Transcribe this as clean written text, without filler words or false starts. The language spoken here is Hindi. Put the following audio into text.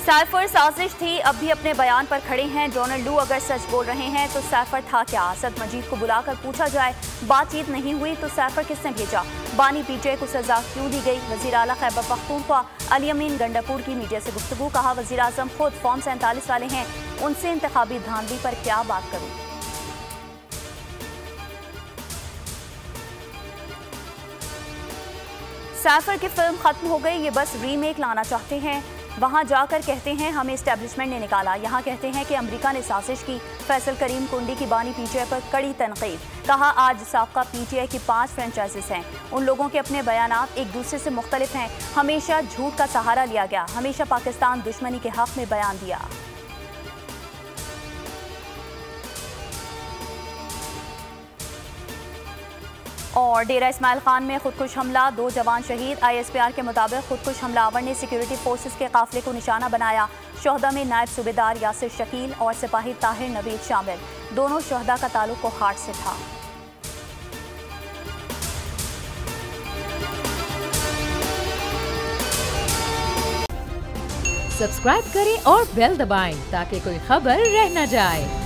सैफर साजिश थी, अब भी अपने बयान पर खड़े हैं। डोनाल्ड लू अगर सच बोल रहे हैं तो सैफर था क्या? असद मजीद को बुलाकर पूछा जाए, बातचीत नहीं हुई तो सैफर किसने भेजा? बानी पीटीआई को सजा क्यों दी गई? वजीर आला खैबर पख्तूनख्वा अली अमीन गंडापुर की मीडिया से गुफ्तगू, कहा वजीर आजम खुद फॉर्म 47 वाले हैं, उनसे इंतखाबी धांधली पर क्या बात करूं? सैफर की फिल्म खत्म हो गई, ये बस रीमेक लाना चाहते हैं। वहां जाकर कहते हैं हमें एस्टेब्लिशमेंट ने निकाला, यहाँ कहते हैं कि अमेरिका ने साजिश की। फैसल करीम कुंडी की बानी पीटीआई पर कड़ी तनकीद, कहा आज साबका पीटीआई की 5 फ्रेंचाइजीज हैं, उन लोगों के अपने बयानात एक दूसरे से मुख्तलिफ हैं। हमेशा झूठ का सहारा लिया गया, हमेशा पाकिस्तान दुश्मनी के हक में बयान दिया। और डेरा इस्माइल खान में खुदकुश हमला, 2 जवान शहीद। ISPR के मुताबिक खुदकुश हमलावर ने सिक्योरिटी फोर्सेस के काफिले को निशाना बनाया। शोहदा में नायब सूबेदार यासिर शकील और सिपाही ताहिर नवीद शामिल। दोनों शोहदा का ताल्लुक कोहाट से था। सब्सक्राइब करें और बेल दबाएं ताकि कोई खबर रह न जाए।